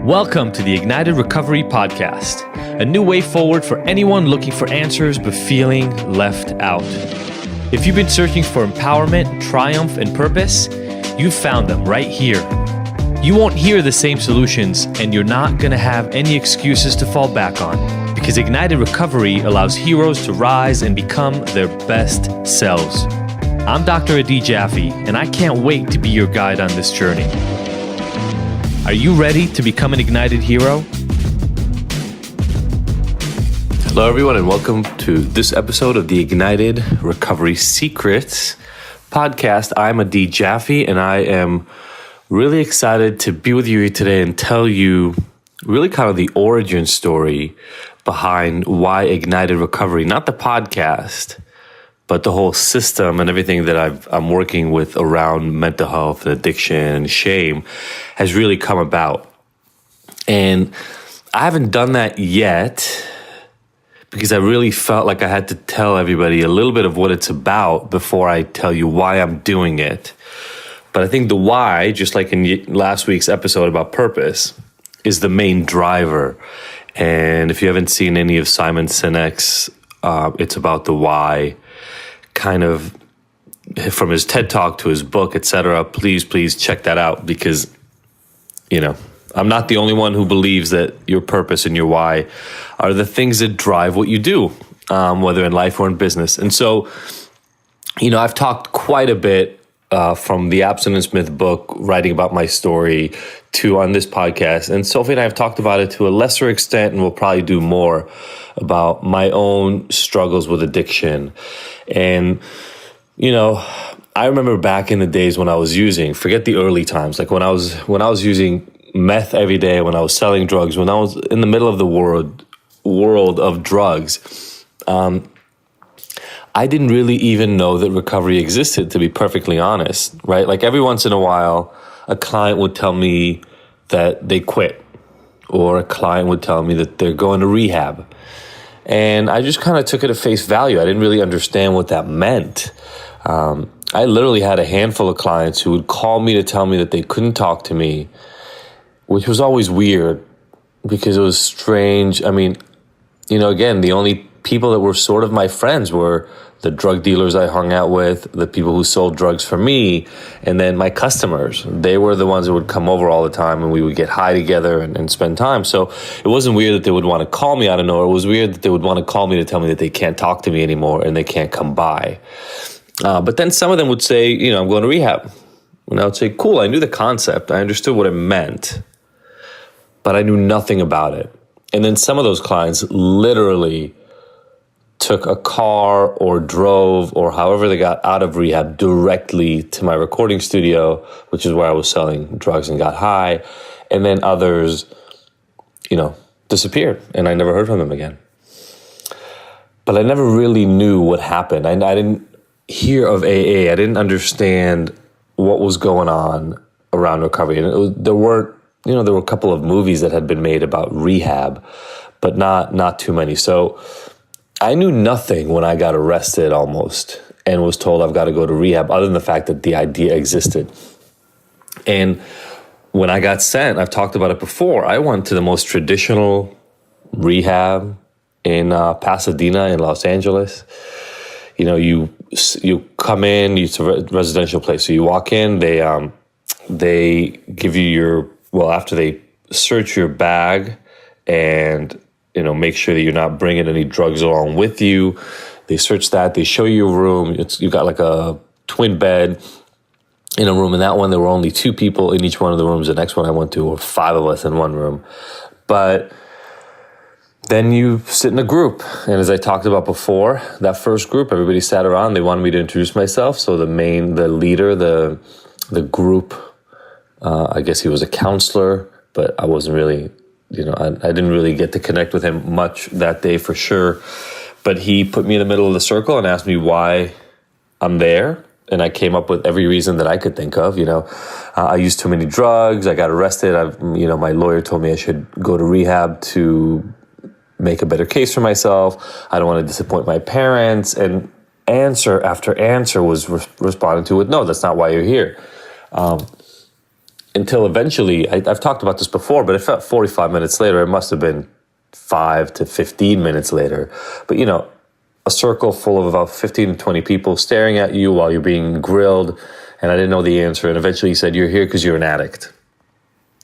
Welcome to the Ignited Recovery Podcast, a new way forward for anyone looking for answers but feeling left out. If you've been searching for empowerment, triumph, and purpose, you've found them right here. You won't hear the same solutions, and you're not going to have any excuses to fall back on, because Ignited Recovery allows heroes to rise and become their best selves. I'm Dr. Adi Jaffe, and I can't wait to be your guide on this journey. Are you ready to become an ignited hero? Hello, everyone, and welcome to this episode of the Ignited Recovery Secrets podcast. I'm Adi Jaffe, and I am really excited to be with you today and tell you really kind of the origin story behind why Ignited Recovery, not the podcast, but the whole system and everything that I'm working with around mental health and addiction and shame has really come about. And I haven't done that yet because I really felt like I had to tell everybody a little bit of what it's about before I tell you why I'm doing it. But I think the why, just like in last week's episode about purpose, is the main driver. And if you haven't seen any of Simon Sinek's, it's about the why, kind of from his TED Talk to his book, etc. Please check that out because, I'm not the only one who believes that your purpose and your why are the things that drive what you do, whether in life or in business. And so, I've talked quite a bit from the Abstinence Myth book, writing about my story, to on this podcast. And Sophie and I have talked about it to a lesser extent, and we'll probably do more about my own struggles with addiction. And, I remember back in the days when I was using, forget the early times, like when I was using meth every day, when I was selling drugs, when I was in the middle of the world of drugs, I didn't really even know that recovery existed, to be perfectly honest, right? Like every once in a while, a client would tell me that they quit, or a client would tell me that they're going to rehab. And I just kind of took it at face value. I didn't really understand what that meant. I literally had a handful of clients who would call me to tell me that they couldn't talk to me, which was always weird because it was strange. I mean, again, the only people that were sort of my friends were the drug dealers I hung out with, the people who sold drugs for me, and then my customers. They were the ones that would come over all the time, and we would get high together and spend time. So it wasn't weird that they would want to call me out of nowhere. It was weird that they would want to call me to tell me that they can't talk to me anymore and they can't come by. But then some of them would say, I'm going to rehab. And I would say, cool, I knew the concept. I understood what it meant, but I knew nothing about it. And then some of those clients literally took a car or drove or however they got out of rehab directly to my recording studio, which is where I was selling drugs and got high. And then others, disappeared and I never heard from them again. But I never really knew what happened. I didn't hear of AA. I didn't understand what was going on around recovery. And there were a couple of movies that had been made about rehab, but not too many. So I knew nothing when I got arrested almost and was told I've got to go to rehab, other than the fact that the idea existed. And when I got sent, I've talked about it before, I went to the most traditional rehab in Pasadena in Los Angeles. You come in, it's a residential place. So you walk in, they give you after they search your bag and make sure that you're not bringing any drugs along with you. They search that. They show you a room. You got like a twin bed in a room. In that one, there were only 2 people in each one of the rooms. The next one I went to were 5 of us in one room. But then you sit in a group. And as I talked about before, that first group, everybody sat around. They wanted me to introduce myself. So the leader, the group, I guess he was a counselor, but I wasn't really, I didn't really get to connect with him much that day for sure. But he put me in the middle of the circle and asked me why I'm there. And I came up with every reason that I could think of. I used too many drugs. I got arrested. My lawyer told me I should go to rehab to make a better case for myself. I don't want to disappoint my parents. And answer after answer was responded to with, no, that's not why you're here. until eventually, I've talked about this before, but it felt 45 minutes later. It must have been 5 to 15 minutes later. But, a circle full of about 15 to 20 people staring at you while you're being grilled. And I didn't know the answer. And eventually he said, you're here because you're an addict.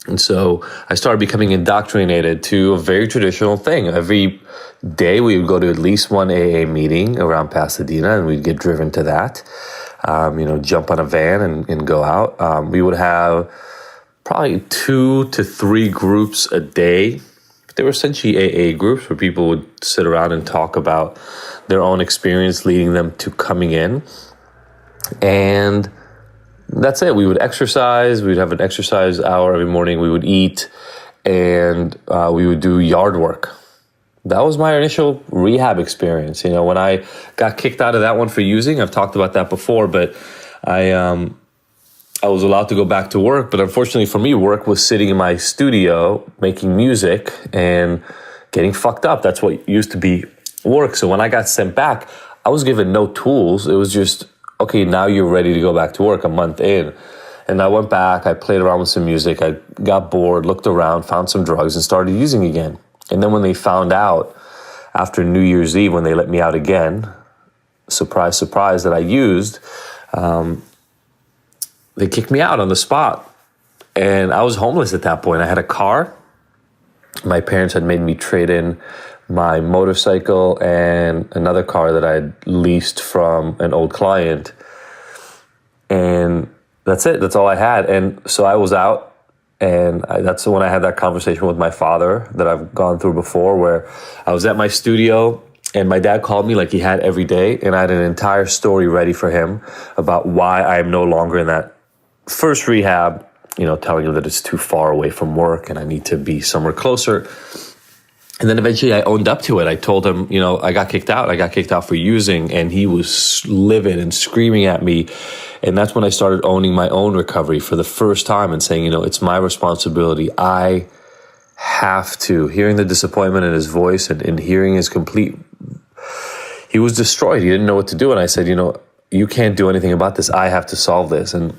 And so I started becoming indoctrinated to a very traditional thing. Every day we would go to at least one AA meeting around Pasadena, and we'd get driven to that. Jump on a van and go out. We would have probably 2 to 3 groups a day. They were essentially AA groups where people would sit around and talk about their own experience leading them to coming in. And that's it. We would exercise. We would have an exercise hour every morning. We would eat, and we would do yard work. That was my initial rehab experience. When I got kicked out of that one for using, I've talked about that before, but I was allowed to go back to work. But unfortunately for me, work was sitting in my studio making music and getting fucked up. That's what used to be work. So when I got sent back, I was given no tools. It was just, okay, now you're ready to go back to work a month in. And I went back, I played around with some music, I got bored, looked around, found some drugs, and started using again. And then when they found out after New Year's Eve, when they let me out again, surprise, surprise, that I used, they kicked me out on the spot. And I was homeless at that point. I had a car. My parents had made me trade in my motorcycle and another car that I had leased from an old client. And that's it. That's all I had. And so I was out, and that's when I had that conversation with my father that I've gone through before, where I was at my studio and my dad called me like he had every day, and I had an entire story ready for him about why I am no longer in that first rehab, telling him that it's too far away from work and I need to be somewhere closer. And then eventually I owned up to it. I told him, I got kicked out. I got kicked out for using, and he was livid and screaming at me. And that's when I started owning my own recovery for the first time and saying, it's my responsibility. I have to. Hearing the disappointment in his voice and hearing his he was destroyed. He didn't know what to do. And I said, you can't do anything about this. I have to solve this. And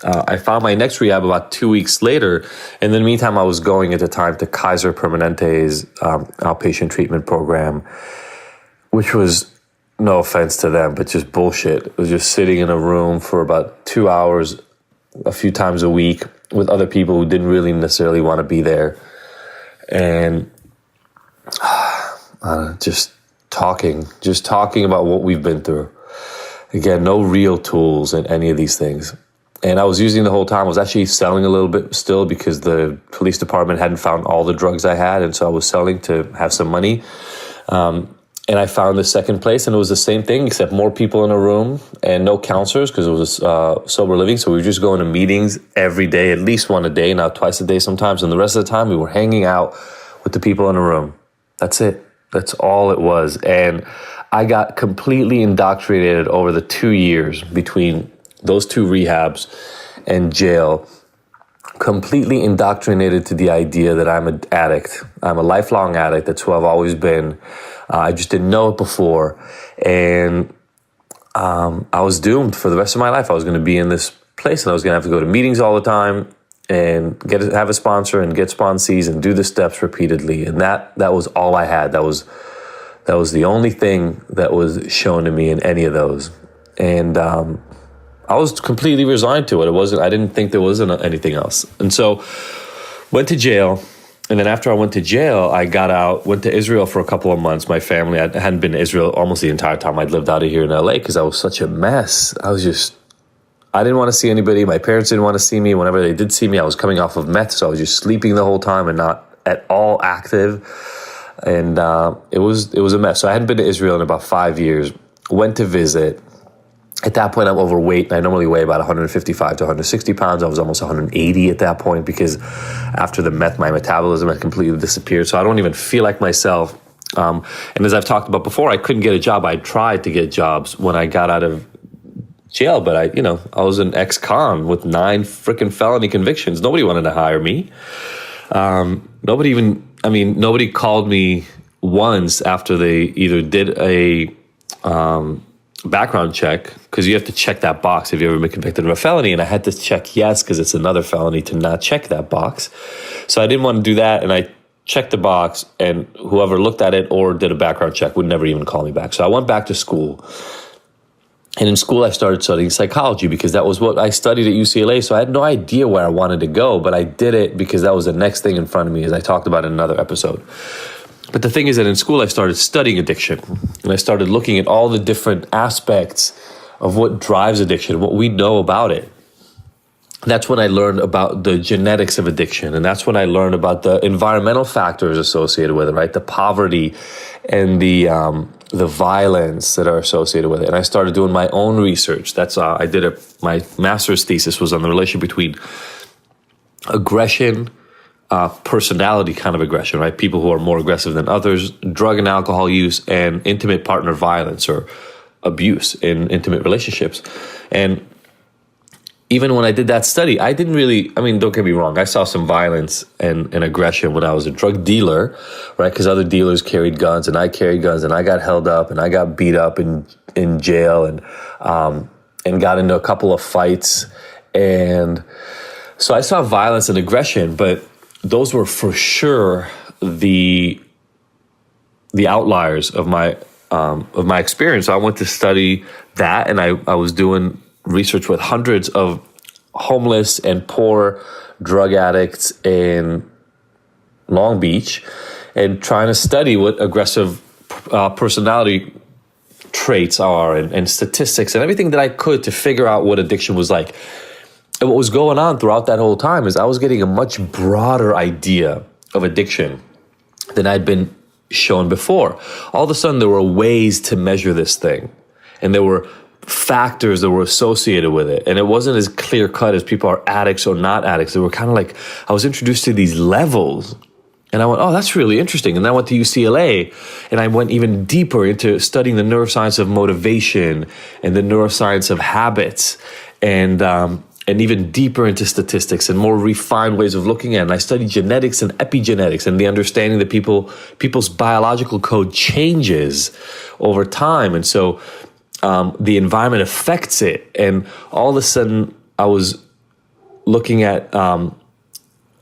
I found my next rehab about 2 weeks later. And in the meantime, I was going at the time to Kaiser Permanente's outpatient treatment program, which was, no offense to them, but just bullshit. It was just sitting in a room for about 2 hours, a few times a week, with other people who didn't really necessarily want to be there. And just talking about what we've been through. Again, no real tools in any of these things. And I was using the whole time. I was actually selling a little bit still because the police department hadn't found all the drugs I had. And so I was selling to have some money. And I found the second place, and it was the same thing, except more people in a room and no counselors because it was sober living. So we were just going to meetings every day, at least one a day, now twice a day sometimes. And the rest of the time we were hanging out with the people in the room. That's it. That's all it was. And I got completely indoctrinated over the 2 years between those 2 rehabs and jail, completely indoctrinated to the idea that I'm an addict. I'm a lifelong addict. That's who I've always been. I just didn't know it before. And I was doomed for the rest of my life. I was going to be in this place, and I was going to have to go to meetings all the time and have a sponsor and get sponsees and do the steps repeatedly. And that was all I had. That was the only thing that was shown to me in any of those. And I was completely resigned to it. I didn't think there was anything else. And so went to jail. And then after I went to jail, I got out, went to Israel for a couple of months. My family, I hadn't been to Israel almost the entire time I'd lived out of here in LA because I was such a mess. I didn't want to see anybody. My parents didn't want to see me. Whenever they did see me, I was coming off of meth. So I was just sleeping the whole time and not at all active. And it was a mess. So I hadn't been to Israel in about 5 years. Went to visit. At that point, I'm overweight. I normally weigh about 155 to 160 pounds. I was almost 180 at that point because after the meth, my metabolism had completely disappeared. So I don't even feel like myself. And as I've talked about before, I couldn't get a job. I tried to get jobs when I got out of jail, but I was an ex-con with 9 freaking felony convictions. Nobody wanted to hire me. Nobody called me once after they either did a background check, because you have to check that box if you ever been convicted of a felony. And I had to check yes, because it's another felony to not check that box. So I didn't want to do that. And I checked the box, and whoever looked at it or did a background check would never even call me back. So I went back to school. And in school, I started studying psychology because that was what I studied at UCLA. So I had no idea where I wanted to go, but I did it because that was the next thing in front of me, as I talked about in another episode. But the thing is that in school, I started studying addiction, and I started looking at all the different aspects of what drives addiction, what we know about it. That's when I learned about the genetics of addiction, and that's when I learned about the environmental factors associated with it, right? The poverty and the violence that are associated with it. And I started doing my own research. That's my master's thesis was on the relationship between aggression, personality kind of aggression, right? People who are more aggressive than others, drug and alcohol use, and intimate partner violence or abuse in intimate relationships. And even when I did that study, I didn't really, don't get me wrong, I saw some violence and aggression when I was a drug dealer, right? Because other dealers carried guns and I carried guns, and I got held up and I got beat up in jail and got into a couple of fights. And so I saw violence and aggression, but those were for sure the outliers of my experience. So I went to study that, and I was doing research with hundreds of homeless and poor drug addicts in Long Beach, and trying to study what aggressive personality traits are and statistics and everything that I could to figure out what addiction was like. And what was going on throughout that whole time is I was getting a much broader idea of addiction than I'd been shown before. All of a sudden, there were ways to measure this thing, and there were factors that were associated with it. And it wasn't as clear cut as people are addicts or not addicts. They were kind of like, I was introduced to these levels, and I went, oh, that's really interesting. And then I went to UCLA, and I went even deeper into studying the neuroscience of motivation and the neuroscience of habits, and even deeper into statistics and more refined ways of looking at it. And I studied genetics and epigenetics and the understanding that people's biological code changes over time. And so the environment affects it. And all of a sudden, I was looking at, I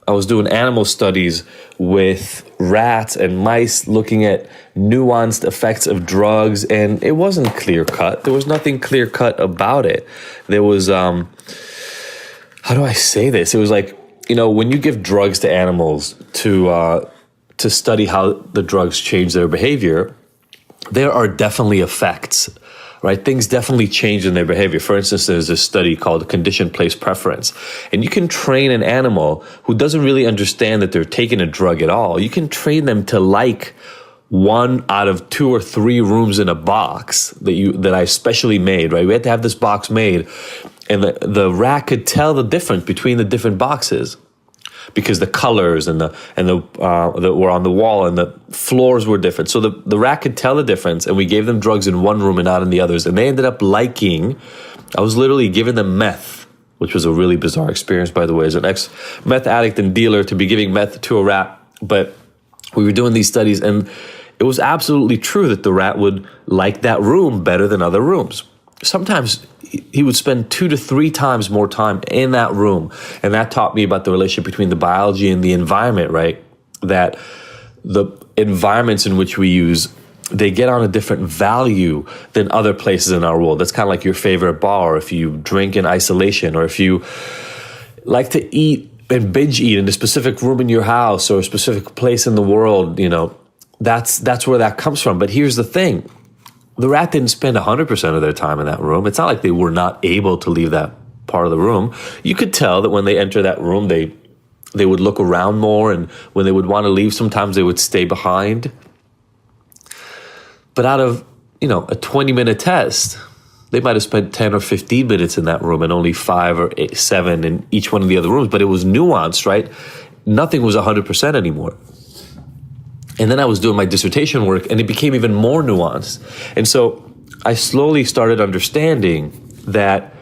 was doing animal studies with rats and mice, looking at nuanced effects of drugs, and it wasn't clear cut. There was nothing clear cut about it. There was, how do I say this? It was like, when you give drugs to animals to study how the drugs change their behavior, there are definitely effects, right? Things definitely change in their behavior. For instance, there's a study called condition-placed preference. And you can train an animal who doesn't really understand that they're taking a drug at all. You can train them to like 1 out of 2 or 3 rooms in a box that I specially made, right? We had to have this box made, and the rat could tell the difference between the different boxes because the colors and the that were on the wall and the floors were different. So the rat could tell the difference, and we gave them drugs in one room and not in the others. And they ended up liking, I was literally giving them meth, which was a really bizarre experience, by the way, as an ex-meth addict and dealer to be giving meth to a rat. But we were doing these studies, and it was absolutely true that the rat would like that room better than other rooms. Sometimes he would spend 2 to 3 times more time in that room. And that taught me about the relationship between the biology and the environment, right? That the environments in which we use, they get on a different value than other places in our world. That's kind of like your favorite bar, or if you drink in isolation, or if you like to eat and binge eat in a specific room in your house or a specific place in the world, that's where that comes from. But here's the thing. The rat didn't spend 100% of their time in that room. It's not like they were not able to leave that part of the room. You could tell that when they enter that room, they would look around more, and when they would want to leave, sometimes they would stay behind. But out of, a 20-minute test, they might have spent 10 or 15 minutes in that room and only 5 or 7 in each one of the other rooms. But it was nuanced, right? Nothing was 100% anymore. And then I was doing my dissertation work, and it became even more nuanced. And so I slowly started understanding that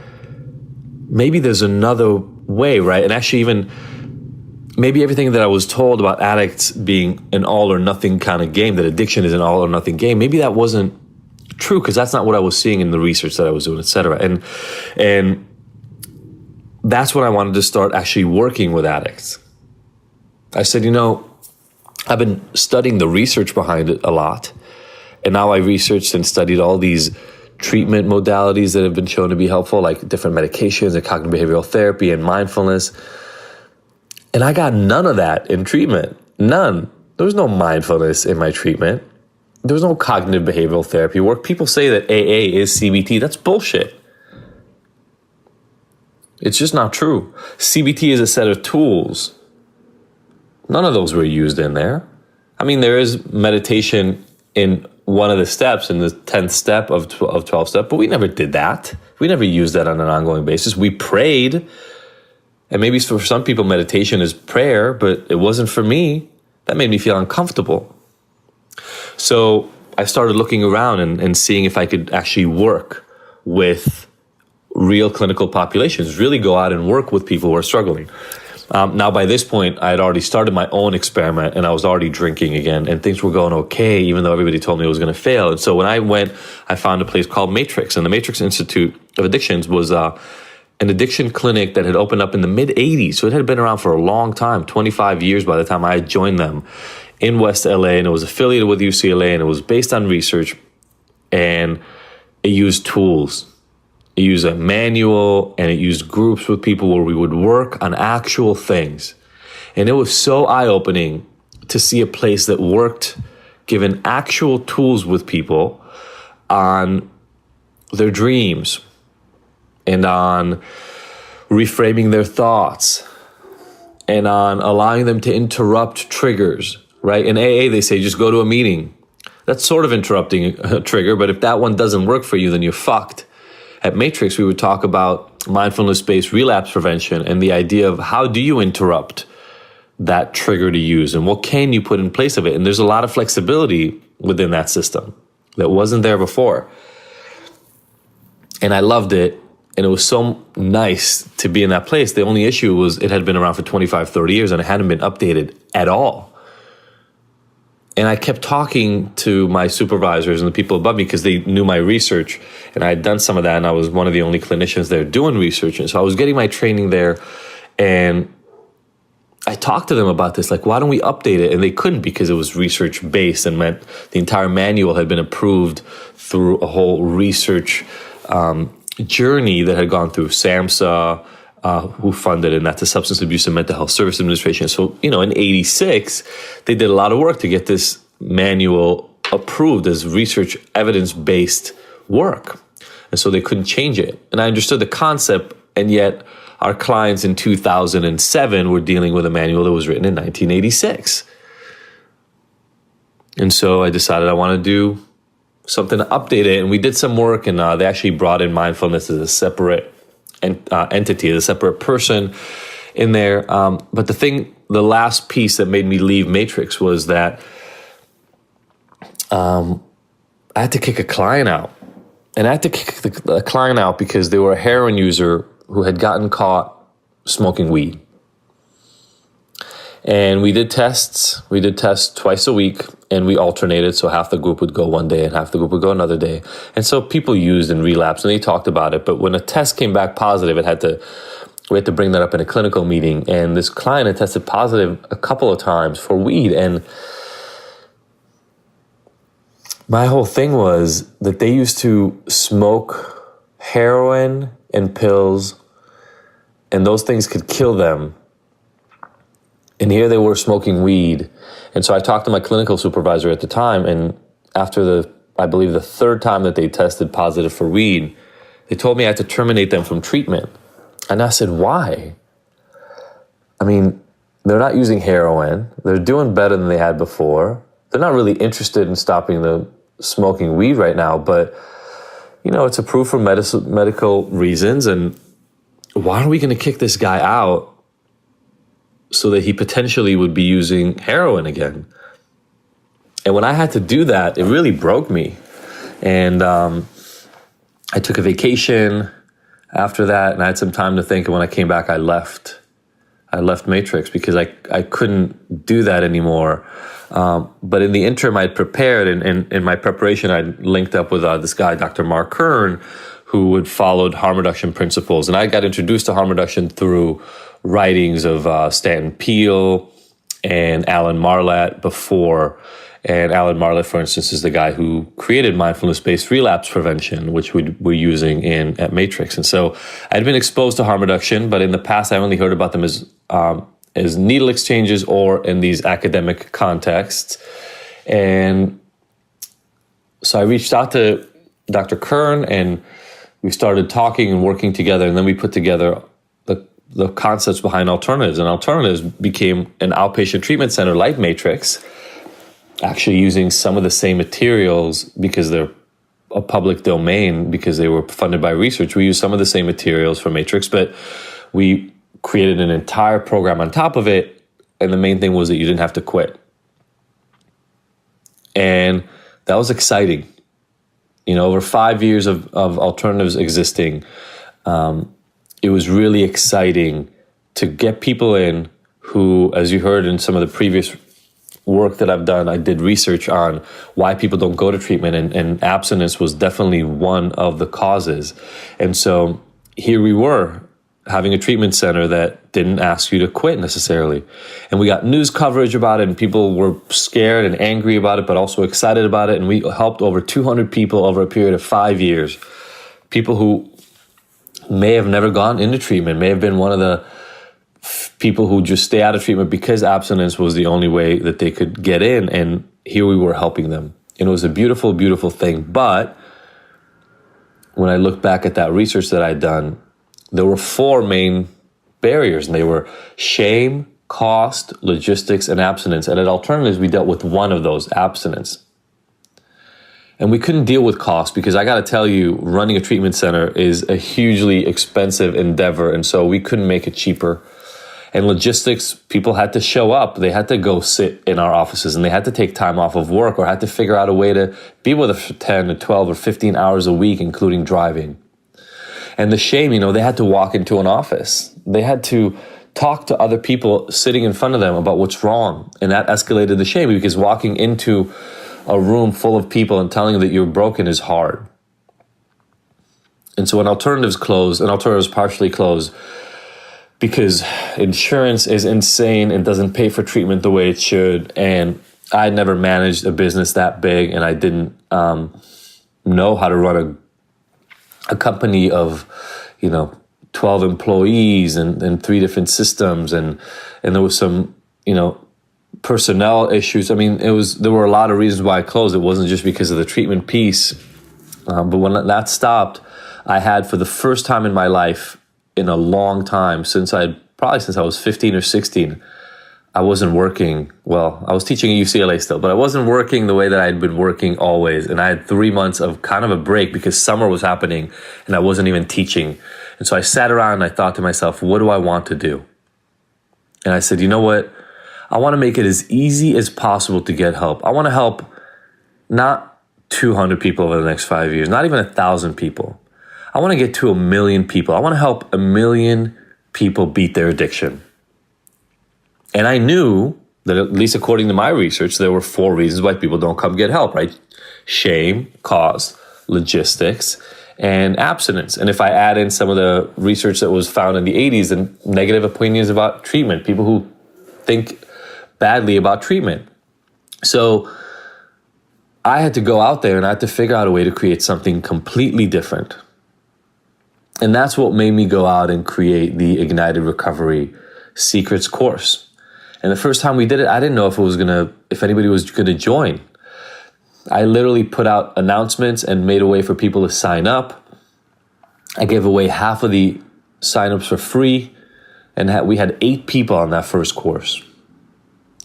maybe there's another way, right? And actually even maybe everything that I was told about addicts being an all or nothing kind of game, that addiction is an all or nothing game, maybe that wasn't true because that's not what I was seeing in the research that I was doing, et cetera. And that's when I wanted to start actually working with addicts. I said, I've been studying the research behind it a lot. And now I researched and studied all these treatment modalities that have been shown to be helpful, like different medications and cognitive behavioral therapy and mindfulness. And I got none of that in treatment. None. There was no mindfulness in my treatment. There was no cognitive behavioral therapy work. People say that AA is CBT. That's bullshit. It's just not true. CBT is a set of tools. None of those were used in there. I mean, there is meditation in one of the steps, in the 10th step of 12 step, but we never did that. We never used that on an ongoing basis. We prayed, and maybe for some people meditation is prayer, but it wasn't for me. That made me feel uncomfortable. So I started looking around and seeing if I could actually work with real clinical populations, really go out and work with people who are struggling. Now, by this point, I had already started my own experiment and I was already drinking again and things were going okay, even though everybody told me it was going to fail. And so when I went, I found a place called Matrix, and the Matrix Institute of Addictions was an addiction clinic that had opened up in the mid-'80s. So it had been around for a long time, 25 years by the time I had joined them in West LA, and it was affiliated with UCLA, and it was based on research, and it used tools. It used a manual, and it used groups with people where we would work on actual things. And it was so eye-opening to see a place that worked, given actual tools with people on their dreams and on reframing their thoughts and on allowing them to interrupt triggers, right? In AA, they say, just go to a meeting. That's sort of interrupting a trigger, but if that one doesn't work for you, then you're fucked. At Matrix, we would talk about mindfulness-based relapse prevention and the idea of how do you interrupt that trigger to use and what can you put in place of it. And there's a lot of flexibility within that system that wasn't there before. And I loved it. And it was so nice to be in that place. The only issue was it had been around for 25, 30 years and it hadn't been updated at all. And I kept talking to my supervisors and the people above me because they knew my research, and I had done some of that, and I was one of the only clinicians there doing research. And so I was getting my training there, and I talked to them about this, like, why don't we update it? And they couldn't because it was research-based and meant the entire manual had been approved through a whole research journey that had gone through SAMHSA, who funded it, and that's the Substance Abuse and Mental Health Service Administration. So, in 86, they did a lot of work to get this manual approved as research evidence-based work. And so they couldn't change it. And I understood the concept, and yet our clients in 2007 were dealing with a manual that was written in 1986. And so I decided I want to do something to update it. And we did some work, and they actually brought in mindfulness as a separate entity, as a separate person in there. But the last piece that made me leave Matrix was that I had to kick a client out. And I had to kick the client out because they were a heroin user who had gotten caught smoking weed. And we did tests. We did tests twice a week, and we alternated. So half the group would go one day and half the group would go another day. And so people used and relapsed, and they talked about it. But when a test came back positive, we had to bring that up in a clinical meeting. And this client had tested positive a couple of times for weed. And my whole thing was that they used to smoke heroin and pills, and those things could kill them. And here they were smoking weed. And so I talked to my clinical supervisor at the time, and after I believe the third time that they tested positive for weed, they told me I had to terminate them from treatment. And I said, why? I mean, they're not using heroin. They're doing better than they had before. They're not really interested in stopping the smoking weed right now, but it's approved for medical reasons. And why are we going to kick this guy out so that he potentially would be using heroin again? And when I had to do that, it really broke me. And I took a vacation after that, and I had some time to think. And when I came back, I left I left Matrix because I couldn't do that anymore. But in the interim, I'd prepared, and in my preparation, I linked up with this guy, Dr. Mark Kern, who had followed harm reduction principles. And I got introduced to harm reduction through writings of Stanton Peele and Alan Marlatt before. And Alan Marlatt, for instance, is the guy who created mindfulness-based relapse prevention, which we're using at Matrix. And so I'd been exposed to harm reduction, but in the past, I only heard about them as needle exchanges or in these academic contexts. And so I reached out to Dr. Kern, and we started talking and working together, and then we put together the concepts behind alternatives. And alternatives became an outpatient treatment center like Matrix, actually using some of the same materials because they're a public domain, because they were funded by research. We used some of the same materials for Matrix, but we created an entire program on top of it. And the main thing was that you didn't have to quit. And that was exciting. Over 5 years of alternatives existing, it was really exciting to get people in who, as you heard in some of the previous work that I've done, I did research on why people don't go to treatment, and abstinence was definitely one of the causes. And so here we were having a treatment center that didn't ask you to quit necessarily. And we got news coverage about it, and people were scared and angry about it, but also excited about it. And we helped over 200 people over a period of 5 years. People who may have never gone into treatment, may have been one of the people who just stay out of treatment because abstinence was the only way that they could get in. And here we were helping them. And it was a beautiful, beautiful thing. But when I look back at that research that I'd done, there were 4 main barriers, and they were shame, cost, logistics, and abstinence. And at Alternatives, we dealt with one of those, abstinence. And we couldn't deal with cost because I got to tell you, running a treatment center is a hugely expensive endeavor. And so we couldn't make it cheaper. And logistics, people had to show up. They had to go sit in our offices, and they had to take time off of work or had to figure out a way to be with us for 10 to 12 or 15 hours a week, including driving. And the shame, they had to walk into an office. They had to talk to other people sitting in front of them about what's wrong. And that escalated the shame, because walking into a room full of people and telling you that you're broken is hard. And so when Alternatives closed, and Alternatives partially closed, because insurance is insane and doesn't pay for treatment the way it should. And I never managed a business that big, and I didn't know how to run a company of, 12 employees and 3 different systems. And there was some, personnel issues. I mean, there were a lot of reasons why I closed. It wasn't just because of the treatment piece. But when that stopped, I had, for the first time in my life, in a long time, since I was 15 or 16, I wasn't working. Well, I was teaching at UCLA still, but I wasn't working the way that I had been working always. And I had 3 months of kind of a break because summer was happening and I wasn't even teaching. And so I sat around and I thought to myself, what do I want to do? And I said, you know what? I want to make it as easy as possible to get help. I want to help not 200 people over the next 5 years, not even 1,000 people. I want to get to 1 million people. I want to help 1 million people beat their addiction. And I knew that, at least according to my research, there were 4 reasons why people don't come get help, right? Shame, cost, logistics, and abstinence. And if I add in some of the research that was found in the 80s and negative opinions about treatment, people who think badly about treatment. So I had to go out there and I had to figure out a way to create something completely different. And that's what made me go out and create the Ignited Recovery Secrets course. And the first time we did it, I didn't know if anybody was gonna join. I literally put out announcements and made a way for people to sign up. I gave away half of the signups for free, and we had 8 people on that first course.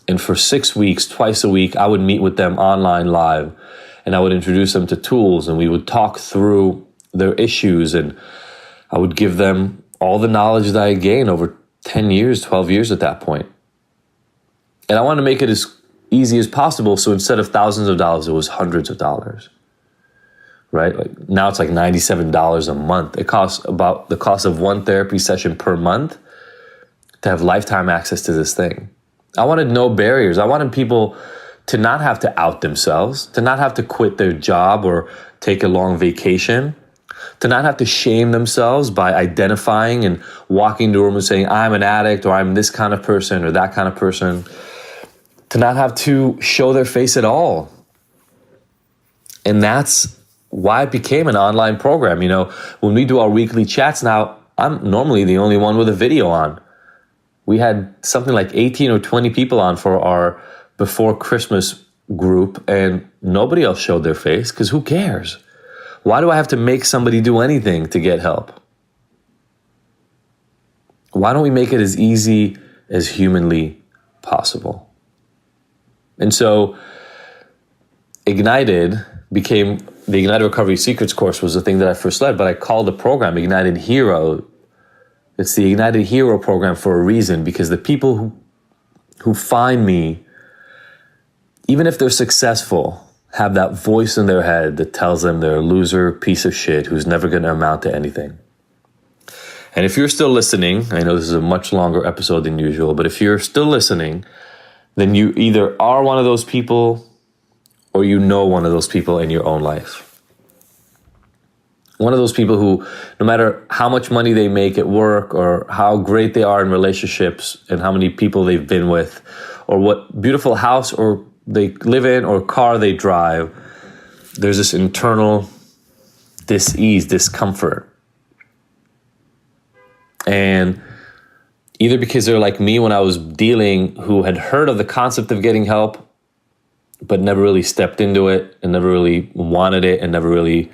And for 6 weeks, twice a week, I would meet with them online live, and I would introduce them to tools, and we would talk through their issues, and I would give them all the knowledge that I gained over 10 years, 12 years at that point. And I wanted to make it as easy as possible. So instead of thousands of dollars, it was hundreds of dollars, right? Like now it's like $97 a month. It costs about the cost of one therapy session per month to have lifetime access to this thing. I wanted no barriers. I wanted people to not have to out themselves, to not have to quit their job or take a long vacation, to not have to shame themselves by identifying and walking into a room and saying, I'm an addict, or I'm this kind of person or that kind of person, to not have to show their face at all. And that's why it became an online program. You know, when we do our weekly chats now, I'm normally the only one with a video on. We had something like 18 or 20 people on for our before Christmas group, and nobody else showed their face, because who cares? Why do I have to make somebody do anything to get help? Why don't we make it as easy as humanly possible? And so Ignited became, the Ignited Recovery Secrets course was the thing that I first led, but I called the program Ignited Hero. It's the Ignited Hero program for a reason, because the people who find me, even if they're successful, have that voice in their head that tells them they're a loser, piece of shit, who's never going to amount to anything. And if you're still listening, I know this is a much longer episode than usual, but if you're still listening, then you either are one of those people or you know one of those people in your own life. One of those people who, no matter how much money they make at work or how great they are in relationships and how many people they've been with or what beautiful house or they live in or car they drive, there's this internal dis-ease, discomfort. And either because they're like me when I was dealing, who had heard of the concept of getting help, but never really stepped into it and never really wanted it and never really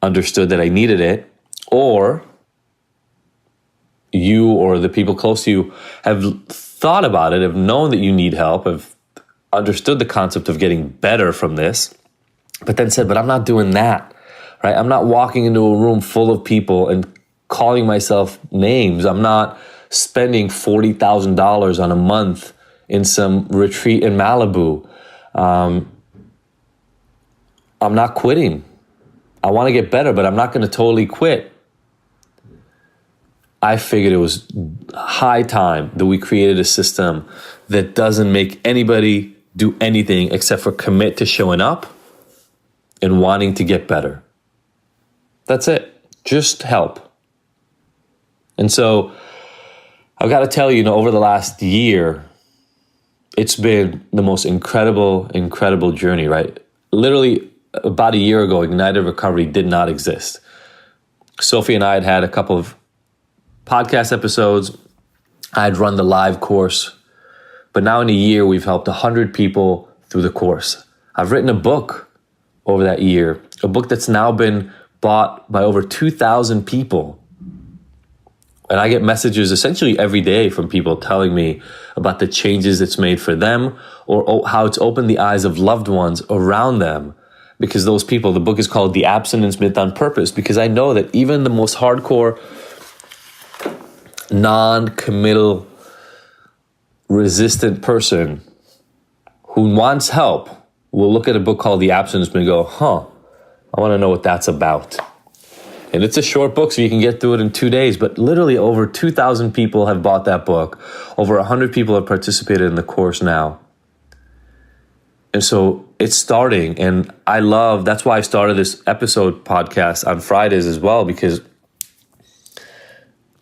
understood that I needed it, or you or the people close to you have thought about it, have known that you need help, have understood the concept of getting better from this, but then said, but I'm not doing that, right? I'm not walking into a room full of people and calling myself names. I'm not spending $40,000 on a month in some retreat in Malibu. I'm not quitting. I want to get better, but I'm not going to totally quit. I figured it was high time that we created a system that doesn't make anybody do anything except for commit to showing up and wanting to get better. That's it. Just help. And so I've got to tell you, over the last year, it's been the most incredible journey, right? Literally about a year ago, Ignited Recovery did not exist. Sophie and I had a couple of podcast episodes. I had run the live course. But now in a year, we've helped 100 people through the course. I've written a book over that year, a book that's now been bought by over 2,000 people. And I get messages essentially every day from people telling me about the changes it's made for them or how it's opened the eyes of loved ones around them. Because those people, the book is called The Abstinence Myth on Purpose, because I know that even the most hardcore, non-committal, resistant person who wants help will look at a book called The Abstinence Myth and go, I want to know what that's about. And it's a short book, so you can get through it in 2 days, but literally over 2,000 people have bought that book. Over 100 people have participated in the course now. And so it's starting, and that's why I started this episode podcast on Fridays as well, because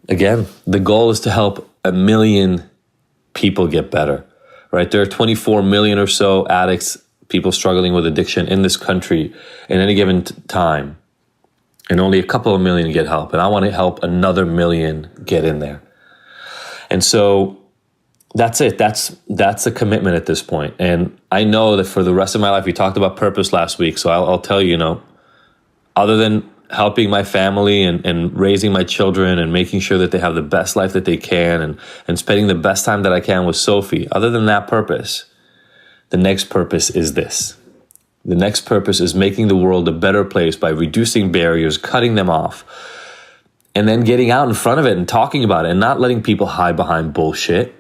again, the goal is to help 1 million people get better, right? There are 24 million or so addicts, people struggling with addiction in this country at any given time. And only a couple of million get help. And I want to help another 1 million get in there. And so that's it. That's a commitment at this point. And I know that for the rest of my life, we talked about purpose last week. So I'll tell you, other than helping my family and raising my children and making sure that they have the best life that they can and spending the best time that I can with Sophie, other than that purpose, the next purpose is this. The next purpose is making the world a better place by reducing barriers, cutting them off, and then getting out in front of it and talking about it and not letting people hide behind bullshit.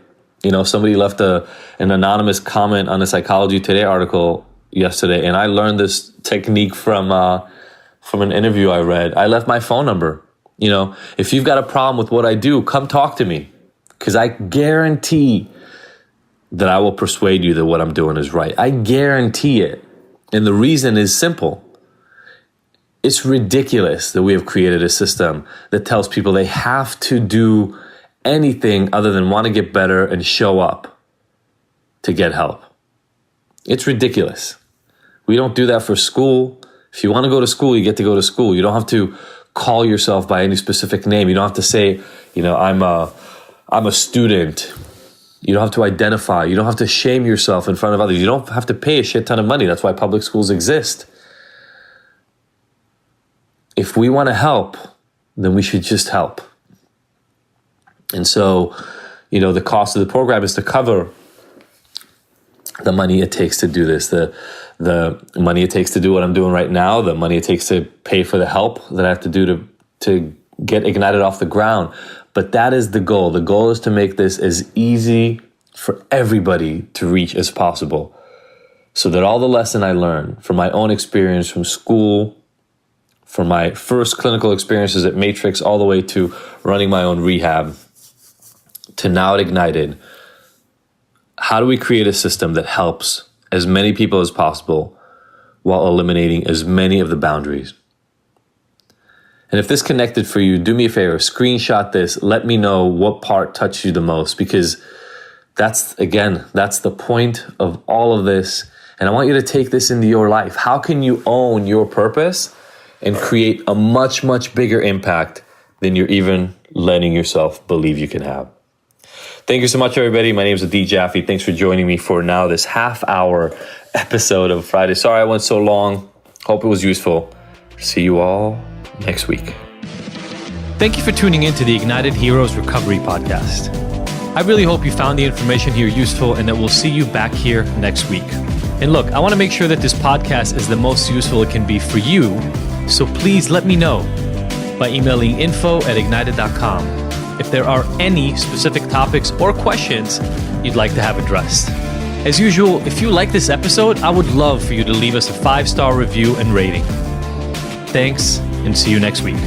Somebody left an anonymous comment on a Psychology Today article yesterday, and I learned this technique from an interview I read. I left my phone number. If you've got a problem with what I do, come talk to me. because I guarantee that I will persuade you that what I'm doing is right. I guarantee it. And the reason is simple. It's ridiculous that we have created a system that tells people they have to do anything other than want to get better and show up to get help. It's ridiculous. We don't do that for school. If you want to go to school, you get to go to school. You don't have to call yourself by any specific name. You don't have to say, I'm a student. You don't have to identify. You don't have to shame yourself in front of others. You don't have to pay a shit ton of money. That's why public schools exist. If we want to help, then we should just help. And so, the cost of the program is to cover the money it takes to do this, the money it takes to do what I'm doing right now, the money it takes to pay for the help that I have to do to get Ignited off the ground. But that is the goal. The goal is to make this as easy for everybody to reach as possible, so that all the lesson I learned from my own experience from school, from my first clinical experiences at Matrix, all the way to running my own rehab, to now at Ignited, how do we create a system that helps as many people as possible while eliminating as many of the boundaries? And if this connected for you, do me a favor, screenshot this. Let me know what part touched you the most, because that's the point of all of this. And I want you to take this into your life. How can you own your purpose and create a much, much bigger impact than you're even letting yourself believe you can have? Thank you so much, everybody. My name is D. Jaffe. Thanks for joining me for now this half-hour episode of Friday. Sorry I went so long. Hope it was useful. See you all next week. Thank you for tuning in to the Ignited Heroes Recovery Podcast. I really hope you found the information here useful and that we'll see you back here next week. And look, I want to make sure that this podcast is the most useful it can be for you, so please let me know by emailing info@ignited.com if there are any specific topics or questions you'd like to have addressed. As usual, if you like this episode, I would love for you to leave us a 5-star review and rating. Thanks, and see you next week.